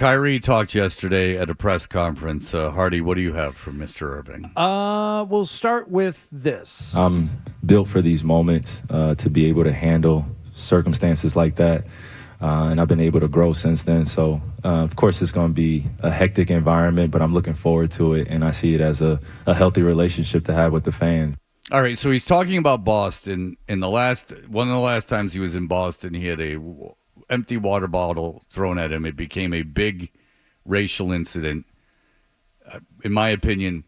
Kyrie talked yesterday at a press conference. Hardy, what do you have for Mr. Irving? We'll start with this. I'm built for these moments to be able to handle circumstances like that. And I've been able to grow since then. So, of course, it's going to be a hectic environment, but I'm looking forward to it. And I see it as a healthy relationship to have with the fans. All right, so he's talking about Boston. One of the last times he was in Boston, he had a empty water bottle thrown at him. It became a big racial incident. In my opinion,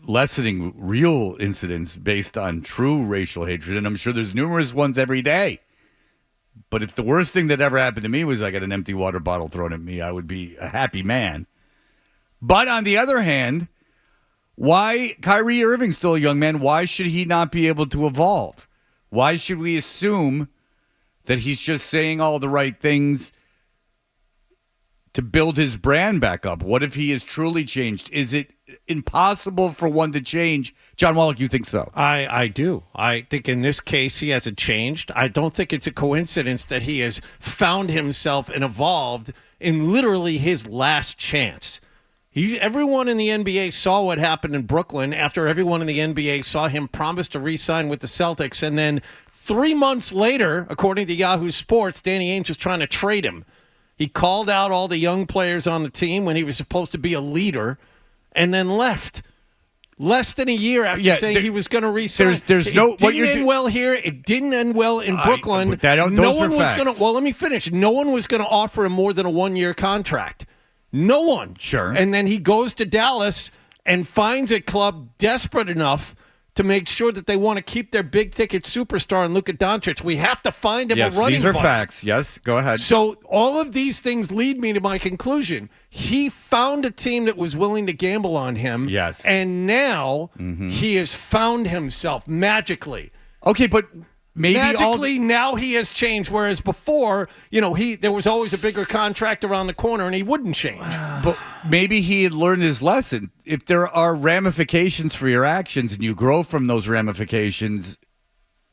lessening real incidents based on true racial hatred, and I'm sure there's numerous ones every day. But if the worst thing that ever happened to me was I got an empty water bottle thrown at me, I would be a happy man. But on the other hand, why Kyrie Irving's still a young man? Why should he not be able to evolve? Why should we assume that he's just saying all the right things to build his brand back up? What if he has truly changed? Is it impossible for one to change? John Wallach, you think so? I do. I think in this case he hasn't changed. I don't think it's a coincidence that he has found himself and evolved in literally his last chance. Everyone in the NBA saw what happened in Brooklyn after everyone in the NBA saw him promise to re-sign with the Celtics, and then 3 months later, according to Yahoo Sports, Danny Ainge was trying to trade him. He called out all the young players on the team when he was supposed to be a leader and then left. Less than a year after saying he was going to resign. There's no. It didn't end well here. It didn't end well in Brooklyn. No one was going to. Well, let me finish. No one was going to offer him more than a 1-year contract. No one. Sure. And then he goes to Dallas and finds a club desperate enough to make sure that they want to keep their big-ticket superstar in Luka Doncic. We have to find him a running these are buddy. facts. Yes, go ahead. So all of these things lead me to my conclusion. He found a team that was willing to gamble on him. Yes. And now he has found himself magically. Okay, but maybe now he has changed, whereas before, there was always a bigger contract around the corner and he wouldn't change. But maybe he had learned his lesson. If there are ramifications for your actions and you grow from those ramifications,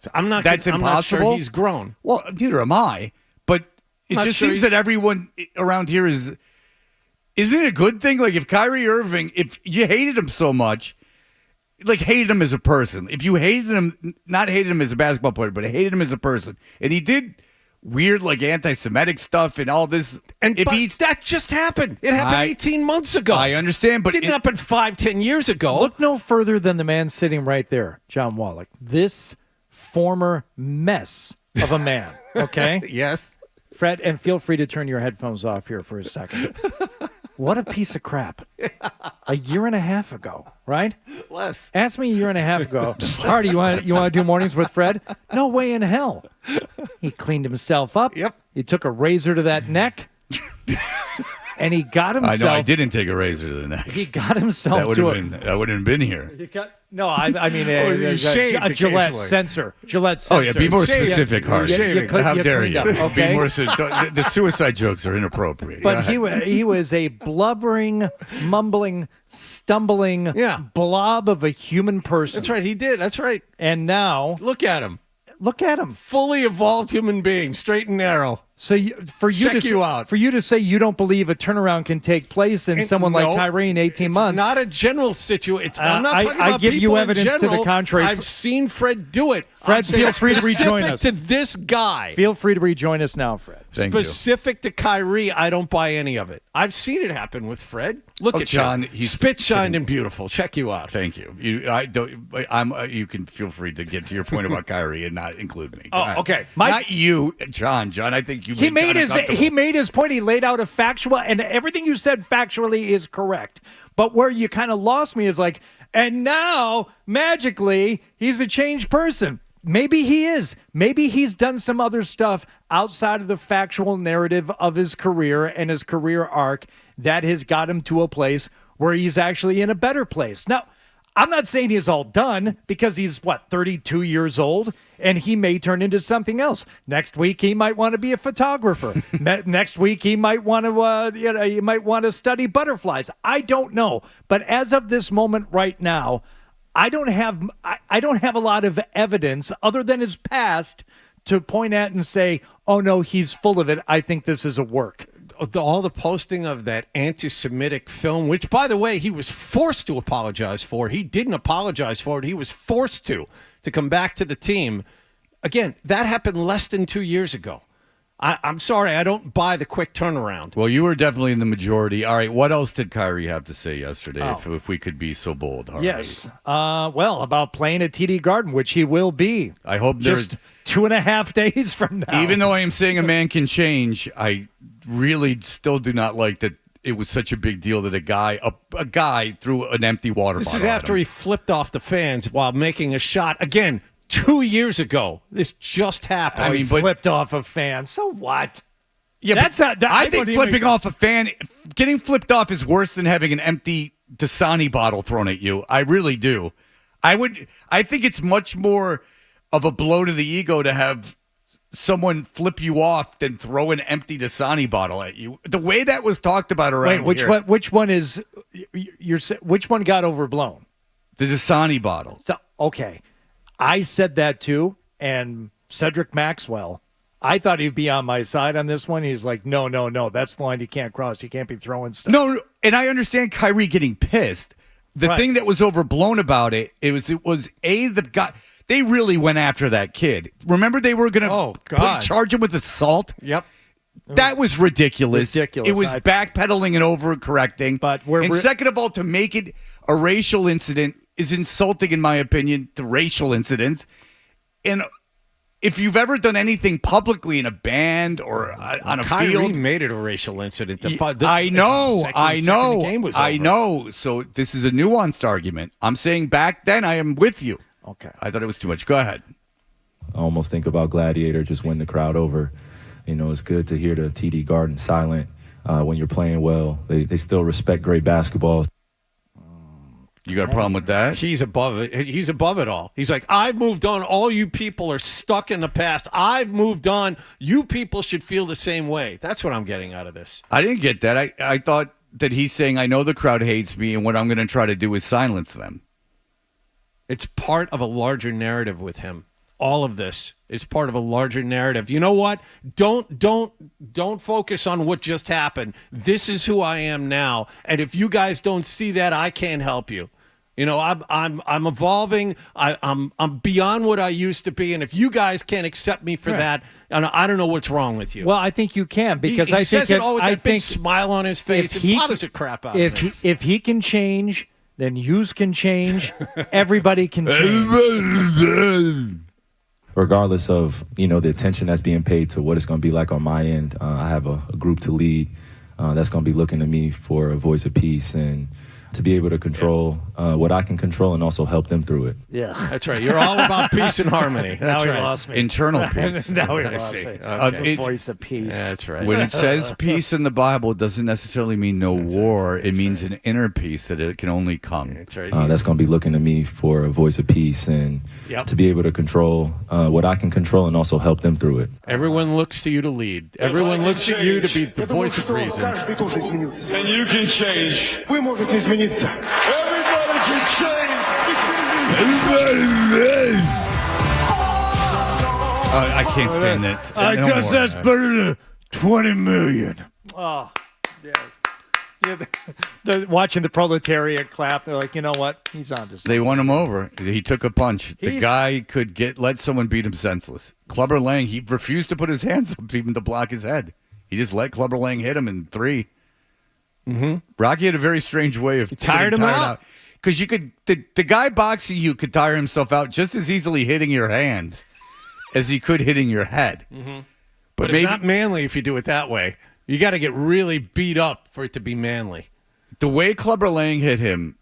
that's impossible. I'm not sure he's grown. Well, neither am I. But it just seems that everyone around here isn't it a good thing? Like if Kyrie Irving, if you hated him so much, like hated him as a person, if you hated him, not hated him as a basketball player, but hated him as a person, and he did weird like anti-Semitic stuff and all this. And that just happened. It happened 18 months ago. I understand, but it didn't happen 5-10 years ago. Look no further than the man sitting right there, John Wallach. This former mess of a man, okay? Yes. Fred, and feel free to turn your headphones off here for a second. What a piece of crap. A year and a half ago, right? Less. Ask me a year and a half ago, Hardy, you want to do mornings with Fred? No way in hell. He cleaned himself up. Yep. He took a razor to that neck. And he got himself. I know. I didn't take a razor to the neck. He got himself. I wouldn't have been here. I mean, a Gillette sensor. Oh yeah, be more specific, Hardy. How dare you? Okay? Be more. The suicide jokes are inappropriate. But he was a blubbering, mumbling, stumbling blob of a human person. That's right. He did. That's right. And now look at him. Look at him. Fully evolved human being, straight and narrow. So for you to say you don't believe a turnaround can take place in someone like Kyrie in 18 months. Not a general situation. I'm not talking about I give you evidence to the contrary. I've seen Fred do it. Fred, feel free to rejoin us. Specific to this guy. Feel free to rejoin us now, Fred. Specific to Kyrie, I don't buy any of it. I've seen it happen with Fred. Look at John. He's spit shined and beautiful. Check you out. Thank you. You can feel free to get to your point about Kyrie and not include me. Okay. Not you, John. John, I think you. He made his point. He laid out a factual, and everything you said factually is correct. But where you kind of lost me is like, and now magically he's a changed person. Maybe he is. Maybe he's done some other stuff outside of the factual narrative of his career and his career arc that has got him to a place where he's actually in a better place. Now, I'm not saying he's all done because he's, 32 years old, and he may turn into something else. Next week, he might want to be a photographer. Next week, he might want to study butterflies. I don't know. But as of this moment right now, I don't have a lot of evidence other than his past to point at and say, oh, no, he's full of it. I think this is a work. all the posting of that anti-Semitic film, which, by the way, he was forced to apologize for. He didn't apologize for it. He was forced to come back to the team. Again, that happened less than 2 years ago. I'm sorry, I don't buy the quick turnaround. Well, you were definitely in the majority. All right, what else did Kyrie have to say yesterday, if we could be so bold? All Yes. right. Well, about playing at TD Garden, which he will be. I hope there's just 2.5 days from now. Even though I am saying a man can change, I really still do not like that it was such a big deal that a guy threw an empty water This bottle is after at him. he flipped off the fans while making a shot. Again, 2 years ago. This just happened. I he mean, but- flipped off a fan. So what? Yeah, That's but not- I I think don't flipping even- off a fan, getting flipped off is worse than having an empty Dasani bottle thrown at you. I really do. I think it's much more of a blow to the ego to have someone flip you off than throw an empty Dasani bottle at you. The way that was talked about around Wait, here, which one is which one got overblown? the Dasani bottle. So okay, I said that too, and Cedric Maxwell. I thought he'd be on my side on this one. He's like, no, that's the line you can't cross. You can't be throwing stuff. No, and I understand Kyrie getting pissed. The Right. thing that was overblown about it was the guy. They really went after that kid. Remember, they were going to charge him with assault. Yep. That was ridiculous. Ridiculous. It was backpedaling and overcorrecting. But second of all, to make it a racial incident is insulting, in my opinion, to racial incidents. And if you've ever done anything publicly in a band or on a Kyrie field, made it a racial incident. I know. The game was I over. know. So this is a nuanced argument. I'm saying back then I am with you. Okay. I thought it was too much. Go ahead. I almost think about Gladiator, just win the crowd over. You know, it's good to hear the TD Garden silent when you're playing well. They still respect great basketball. You got a problem with that? He's above it. He's above it all. He's like, I've moved on. All you people are stuck in the past. I've moved on. You people should feel the same way. That's what I'm getting out of this. I didn't get that. I thought that he's saying, I know the crowd hates me, and what I'm going to try to do is silence them. It's part of a larger narrative with him. All of this is part of a larger narrative. You know what? Don't focus on what just happened. This is who I am now, and if you guys don't see that, I can't help you. You know, I'm evolving. I'm beyond what I used to be, and if you guys can't accept me for that, I don't know what's wrong with you. Well, I think you can because he I says think it all with I that big think smile on his face. It bothers the crap out of me. if he can change, then yous can change. Everybody can change. Regardless of, you know, the attention that's being paid to what it's going to be like on my end, I have a group to lead that's going to be looking to me for a voice of peace and to be able to control what I can control and also help them through it. Yeah. That's right. You're all about peace and harmony. That's now right. he lost me. Internal peace. Now he I lost see. me. Okay. The voice of peace. Yeah, that's right. When it says peace in the Bible, it doesn't necessarily mean no war. It means an inner peace that it can only come. That's right. That's going to be looking to me for a voice of peace and to be able to control what I can control and also help them through it. Everyone looks to you to lead. Everyone looks at you to be the voice of reason. And you can change. Вы можете измениться. Everybody can change. I can't stand that. I No guess more. that's better than 20 million. Oh, yes. Yeah, watching the proletariat clap, they're like, you know what? He's on to something. They won him over. He took a punch. The He's- guy could let someone beat him senseless. Clubber Lang, he refused to put his hands up even to block his head. He just let Clubber Lang hit him in 3. Mm-hmm. Rocky had a very strange way of tired getting him out. Because you could, the guy boxing you could tire himself out just as easily hitting your hands as he could hitting your head. Mm-hmm. But But maybe it's not manly if you do it that way. You got to get really beat up for it to be manly. the way Clubber Lang hit him,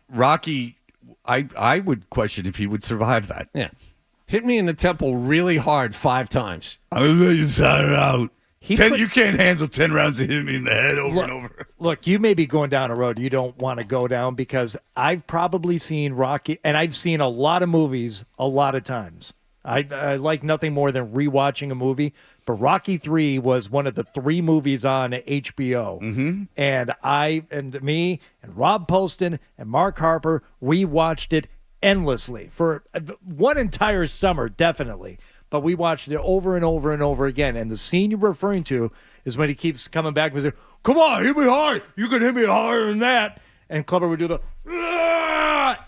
Rocky, I would question if he would survive that. Yeah. Hit me in the temple really hard 5 times. I'm going to let you tire out. He 10, put- you can't handle 10 rounds of hitting me in the head over and over. Look, you may be going down a road you don't want to go down because I've probably seen Rocky, and I've seen a lot of movies a lot of times. I like nothing more than rewatching a movie, but Rocky 3 was one of the 3 movies on HBO. Mm-hmm. And me and Rob Poston and Mark Harper, we watched it endlessly for one entire summer, definitely. but we watched it over and over and over again. And the scene you're referring to is when he keeps coming back and says, "Come on, hit me hard. You can hit me harder than that." And Clubber would do the,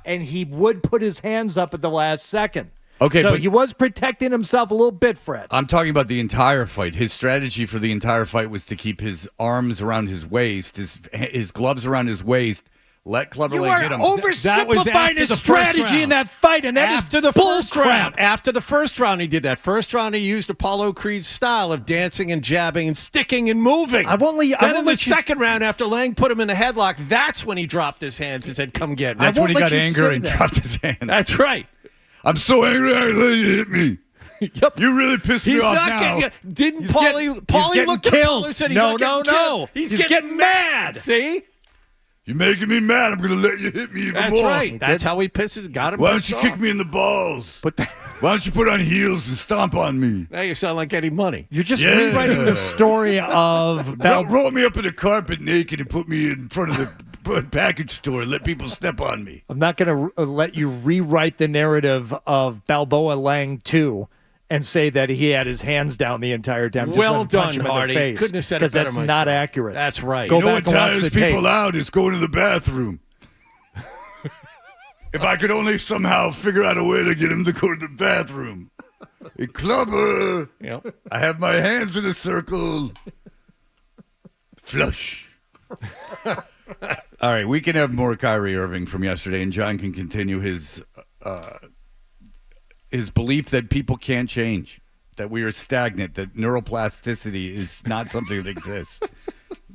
and he would put his hands up at the last second. Okay, so but he was protecting himself a little bit, Fred. I'm talking about the entire fight. His strategy for the entire fight was to keep his arms around his waist, his gloves around his waist, let Clubberland hit him. That was Oversimplifying after his the first strategy round. in that fight, and that After is the bull first crap. round. After the first round, he did that. First round, he used Apollo Creed's style of dancing and jabbing and sticking and moving. I won't then in the let you- second round, after Lang put him in a headlock, that's when he dropped his hands and said, "Come get me." That's won't when he let got you angry say and that. dropped his hand. That's right. I'm so angry I let you hit me. Yep. You really pissed me He's off not now. getting. Didn't He's Paulie getting look at killed. Apollo and said he's No, not getting no, killed. no. He's He's getting mad. See? You're making me mad. I'm going to let you hit me even That's more. right. That's how he pisses. Got him. Why don't pissed you off. kick me in the balls? But Why don't you put on heels and stomp on me? Now you sound like Eddie Money. you're just Yeah. rewriting the story of Roll me up in the carpet naked and put me in front of the package store and let people step on me. I'm not going to let you rewrite the narrative of Balboa Lang 2 and say that he had his hands down the entire time. Just Well let him punch done, him in the Hardy. face, Couldn't have said it 'cause better that's myself. not accurate. That's right. Go You know back what and watch tires the people tape. out is going to the bathroom. If I could only somehow figure out a way to get him to go to the bathroom. Hey, Clubber. Yep. I have my hands in a circle. Flush. All right, we can have more Kyrie Irving from yesterday, and John can continue his belief that people can't change, that we are stagnant, that neuroplasticity is not something that exists,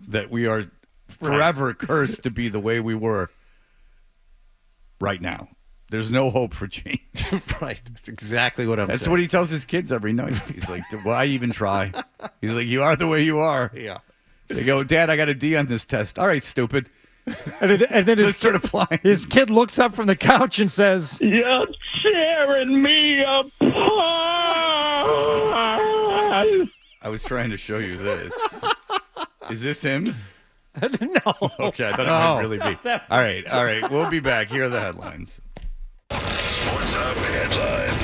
that we are forever cursed to be the way we were right now. There's no hope for change. Right. That's exactly what I'm That's saying. what he tells his kids every night. He's like, why even try? He's like, you are the way you are. Yeah. They go, Dad, I got a D on this test. All right, stupid. And then his, Let's start applying. his kid looks up from the couch and says, You're tearing me apart. I was trying to show you this. Is this him? no. Okay, I thought it might really be. All right. We'll be back. Here are the headlines. Sports Hub headlines.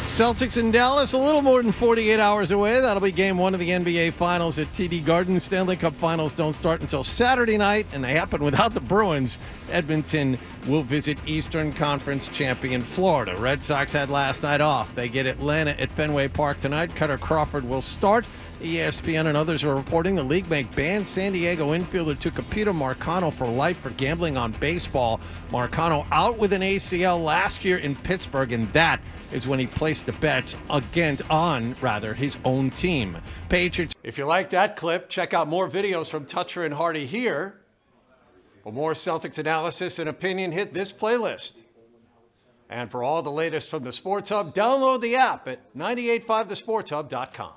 Celtics in Dallas, a little more than 48 hours away. That'll be game one of the NBA Finals at TD Garden. Stanley Cup Finals don't start until Saturday night, and they happen without the Bruins. Edmonton will visit Eastern Conference champion Florida. Red Sox had last night off. They get Atlanta at Fenway Park tonight. Cutter Crawford will start. ESPN and others are reporting the league may ban San Diego infielder Tucupita Marcano for life for gambling on baseball. Marcano out with an ACL last year in Pittsburgh, and that is when he placed the bets on his own team. Patriots. If you like that clip, check out more videos from Toucher and Hardy here. For more Celtics analysis and opinion, hit this playlist. And for all the latest from the Sports Hub, download the app at 985thesportshub.com.